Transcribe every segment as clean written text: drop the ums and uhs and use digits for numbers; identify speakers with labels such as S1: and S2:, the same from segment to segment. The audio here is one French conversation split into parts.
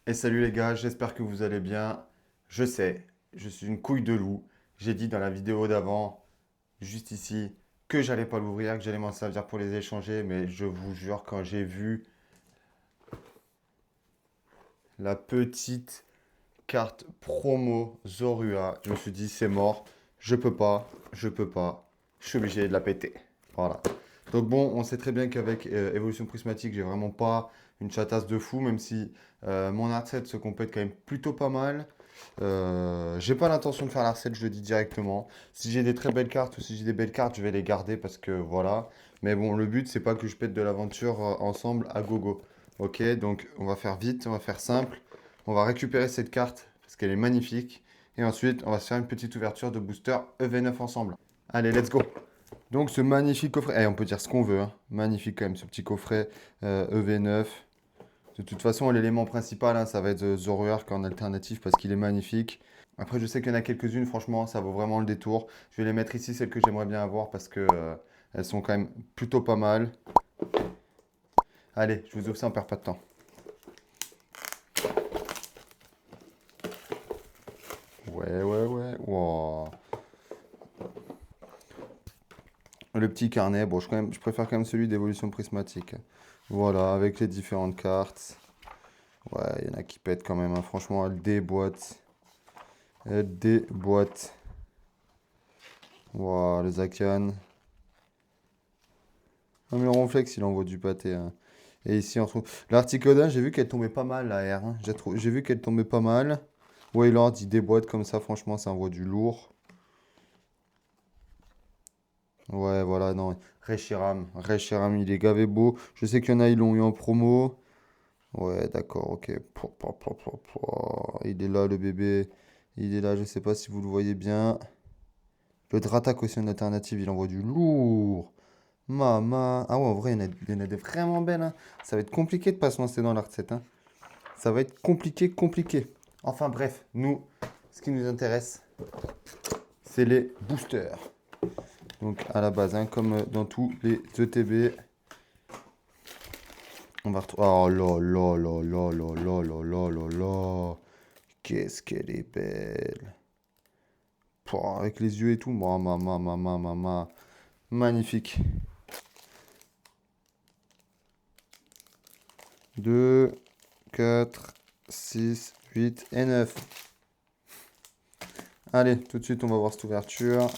S1: Et salut les gars, j'espère que vous allez bien. Je sais, je suis une couille de loup. J'ai dit dans la vidéo d'avant, juste ici, que j'allais pas l'ouvrir, que j'allais m'en servir pour les échanger, mais je vous jure, quand j'ai vu la petite carte promo Zorua, je me suis dit c'est mort, je peux pas, je suis obligé de la péter. Voilà. Donc bon, on sait très bien qu'avec Évolution Prismatique, j'ai vraiment pas une chatasse de fou, même si mon art set se complète quand même plutôt pas mal. J'ai pas l'intention de faire la recette, je le dis directement. Si j'ai des très belles cartes ou si j'ai des belles cartes, je vais les garder parce que voilà. Mais bon, le but, c'est pas que je pète de l'aventure ensemble à gogo. Ok, donc on va faire vite, on va faire simple. On va récupérer cette carte parce qu'elle est magnifique. Et ensuite, on va se faire une petite ouverture de booster EV9 ensemble. Allez, let's go! Donc ce magnifique coffret, on peut dire ce qu'on veut, hein. Magnifique quand même ce petit coffret EV9. De toute façon, l'élément principal, hein, ça va être Zoroark en alternative parce qu'il est magnifique. Après, je sais qu'il y en a quelques-unes, franchement, ça vaut vraiment le détour. Je vais les mettre ici, celles que j'aimerais bien avoir parce que elles sont quand même plutôt pas mal. Allez, je vous ouvre ça, on perd pas de temps. Ouais, ouais, ouais. Wow. Le petit carnet, bon, je préfère quand même celui d'évolution prismatique. Voilà, avec les différentes cartes. Ouais, il y en a qui pètent quand même, hein. Franchement, elle déboîte. Elle déboîte. Wow, les Zacian. Non, mais Ronflex, il envoie du pâté, hein. Et ici, on retrouve. L'Articodin, j'ai vu qu'elle tombait pas mal, la R, hein. J'ai vu qu'elle tombait pas mal. Wailord, il déboîte comme ça, franchement, ça envoie du lourd. Ouais, voilà, non. Reshiram, il est gavé beau. Je sais qu'il y en a, ils l'ont eu en promo. Ouais, d'accord, ok. Il est là, le bébé. Il est là, je sais pas si vous le voyez bien. Le Dratak aussi en alternative, il envoie du lourd. Mama. Ah ouais, en vrai, il y en a des vraiment belles, hein. Ça va être compliqué de pas se lancer dans l'art set, hein. Ça va être compliqué, compliqué. Enfin bref, nous, ce qui nous intéresse, c'est les boosters. Donc à la base, hein, comme dans tous les ETB, on va retrouver... Oh là là là là là là là là là là. Qu'est-ce qu'elle est belle. Pouah, avec les yeux et tout. Mama. Magnifique. 2, 4, 6, 8 et 9. Allez, tout de suite, on va voir cette ouverture.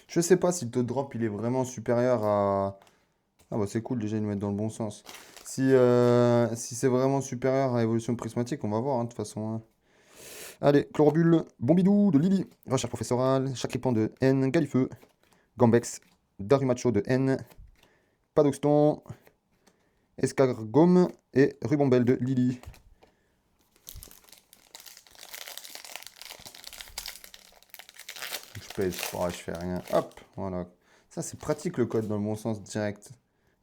S1: Je sais pas si le taux de drop il est vraiment supérieur à. Ah bah c'est cool déjà, ils nous mettent dans le bon sens. Si c'est vraiment supérieur à évolution prismatique, on va voir, hein, de toute façon, hein. Allez, Chlorobule, Bombidou de Lily, Recherche professorale, Chacripan de N, Galifeu, Gambex, Darumacho de N, Padoxton, Escargome et Rubombelle de Lily. Je pèse, oh, je fais rien. Hop, voilà. Ça c'est pratique le code dans le bon sens direct.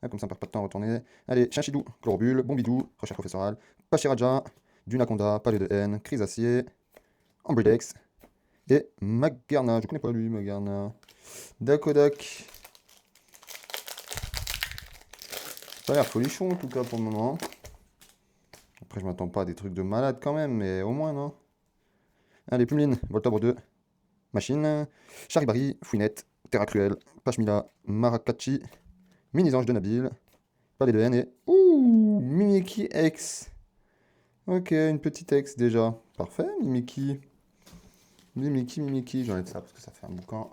S1: Ah, comme ça on perd pas de temps à retourner. Allez, Chinchidou, Chlorbule, Bombidou, Recherche professorale, Pachiraja, Dunaconda, Palais de Haine, Crisacier, Ambridex et Magarna. Je connais pas lui, Magarna. Dakodak. Ça a l'air folichon en tout cas pour le moment. Après, je m'attends pas à des trucs de malade quand même, mais au moins, non. Allez, Plumeline, Voltabre 2, Machine, Charibari, Fouinette, Terra Cruelle, Pashmila, Marakachi, Mini-Ange de Nabil, Palais de Haine et. Ouh, Mimiki X. Ok, une petite X déjà. Parfait, Mimiki. Mimiki. J'enlève ça parce que ça fait un boucan.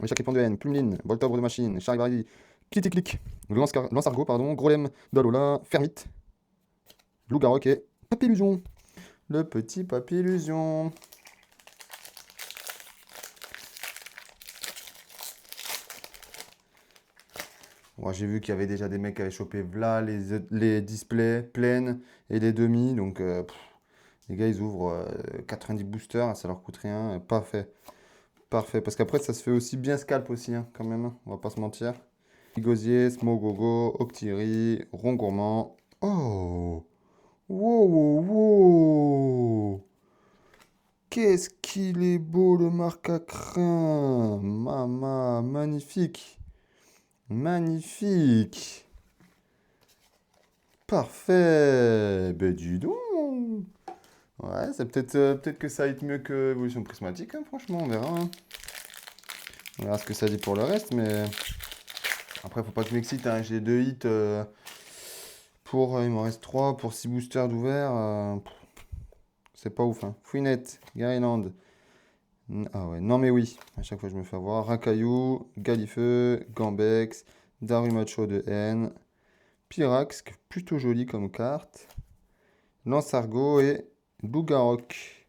S1: Chaque répond de haine, Plumeline, Voltabre de Machine, Charivari, Clitic, Lance-Argot, pardon, Grolem, Dalola, Fermite, Loup-Garok et Papillusion. Le petit Papillusion. Moi, j'ai vu qu'il y avait déjà des mecs qui avaient chopé v'là les displays pleines et les demi. Donc, les gars, ils ouvrent 90 boosters, ça leur coûte rien. Parfait. Parfait. Parce qu'après, ça se fait aussi bien scalp aussi, hein, quand même, hein. On va pas se mentir. Gosier, Smogogo, Octiri, Rond Gourmand. Oh! Wow, wow, wow! Qu'est-ce qu'il est beau le marque à crin. Maman, magnifique. Magnifique. Parfait. Ben dis donc. Ouais, c'est peut-être que ça hit mieux que Évolution Prismatique, hein, franchement, on verra. Hein. On verra ce que ça dit pour le reste, mais... Après, faut pas que je m'excite, hein. J'ai 2 hits il m'en reste 3 pour 6 boosters d'ouvert. C'est pas ouf, hein. Fouinette, Gailand. Ah ouais, non mais oui, à chaque fois je me fais avoir. Racaillou, Galifeu, Gambex, Darumacho de N, Pyrax, plutôt joli comme carte. Lance-Argot et Lougarok.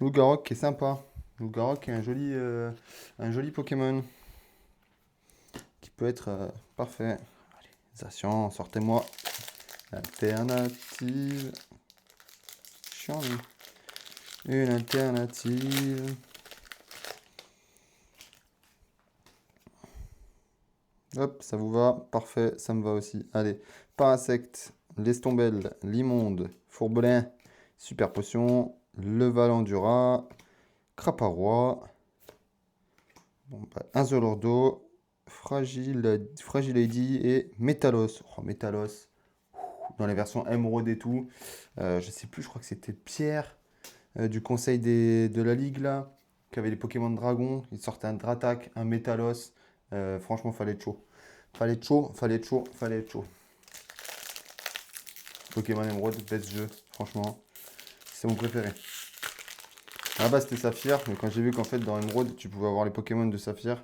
S1: Lougarok qui est sympa. Lougarok est un joli Pokémon. Qui peut être parfait. Allez, Zacian, sortez-moi. Alternative. Chiant, lui. Une alternative. Hop, ça vous va? Parfait, ça me va aussi. Allez, Parasect, Lestombelle, Limonde, Fourbelin, Super Potion, Le Valandura, Craparois, bon, bah, Inzolordo, Fragile Lady et Métalos. Oh, Métalos, dans les versions émeraude et tout. Je sais plus, je crois que c'était Pierre du conseil de la ligue là, qui avait les Pokémon de dragon. Il sortait un Dratak, un Métalos. Franchement, fallait être chaud. Fallait être chaud, fallait être chaud, fallait être chaud. Pokémon Emerald, best jeu, franchement. C'est mon préféré. À la base, c'était Saphir, mais quand j'ai vu qu'en fait, dans Emerald, tu pouvais avoir les Pokémon de Saphir,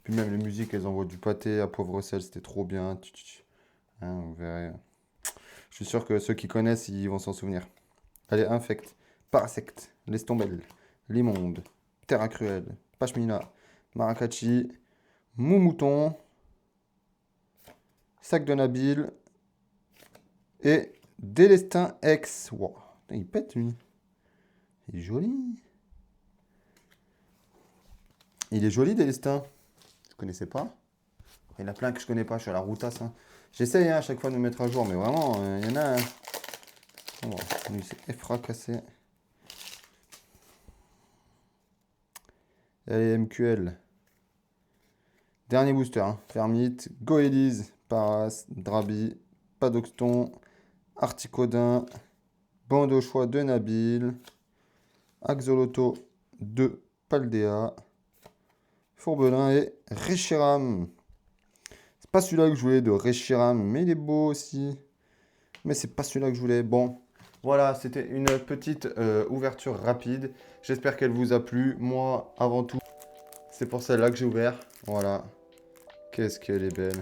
S1: puis même les musiques, elles envoient du pâté à poivre sel, c'était trop bien. Hein, vous verrez. Je suis sûr que ceux qui connaissent, ils vont s'en souvenir. Allez, Infect, Parasect, Lestombelle, Limonde, Terra Cruel, Pashmina, Maracati, Moumouton, Sac de Nabil et Délestin X. Wow. Il pète lui. Il est joli. Il est joli Délestin. Je connaissais pas. Il y en a plein que je connais pas. Je suis à la routasse. Hein. J'essaye hein, à chaque fois de me mettre à jour, mais vraiment, il y en a. Oh, lui c'est effracassé. Allez, MQL. Dernier booster. Hein. Fermite, Goélise, Paras, Drabi, Padoxton, Articodin, Bande au choix de Nabil, Axoloto de Paldea, Fourbelin et Reshiram. C'est pas celui-là que je voulais de Reshiram, mais il est beau aussi. Mais c'est pas celui-là que je voulais. Bon, voilà, c'était une petite ouverture rapide. J'espère qu'elle vous a plu. Moi, avant tout, c'est pour celle-là que j'ai ouvert. Voilà. Qu'est-ce qu'elle est belle.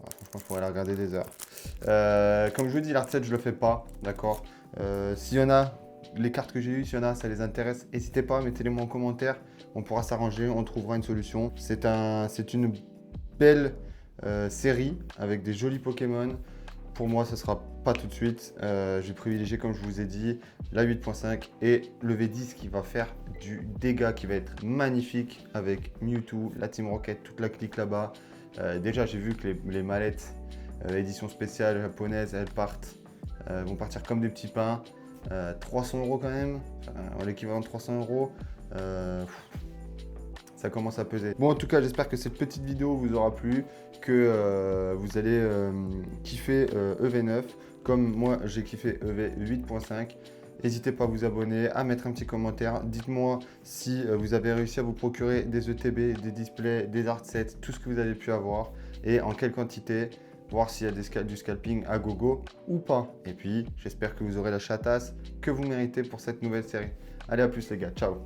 S1: Ah, franchement, je pourrais la regarder des heures. Comme je vous dis, la recette, je le fais pas. D'accord. S'il y en a, les cartes que j'ai eues, s'il y en a, ça les intéresse, n'hésitez pas, mettez-les-moi en commentaire. On pourra s'arranger, on trouvera une solution. C'est une belle série avec des jolis Pokémon. Pour moi, ce sera pas tout de suite. Je vais privilégier, comme je vous ai dit, la 8.5 et le V10 qui va faire du dégât, qui va être magnifique avec Mewtwo, la Team Rocket, toute la clique là-bas. Déjà, j'ai vu que les mallettes édition spéciale japonaise, elles vont partir comme des petits pains. 300 € quand même, l'équivalent de 300 €. Ça commence à peser. Bon, en tout cas, j'espère que cette petite vidéo vous aura plu, que vous allez kiffer EV9, comme moi j'ai kiffé EV 8.5. N'hésitez pas à vous abonner, à mettre un petit commentaire. Dites-moi si vous avez réussi à vous procurer des ETB, des displays, des art sets, tout ce que vous avez pu avoir et en quelle quantité. Voir s'il y a du scalping à gogo ou pas. Et puis, j'espère que vous aurez la chatasse que vous méritez pour cette nouvelle série. Allez, à plus les gars, ciao!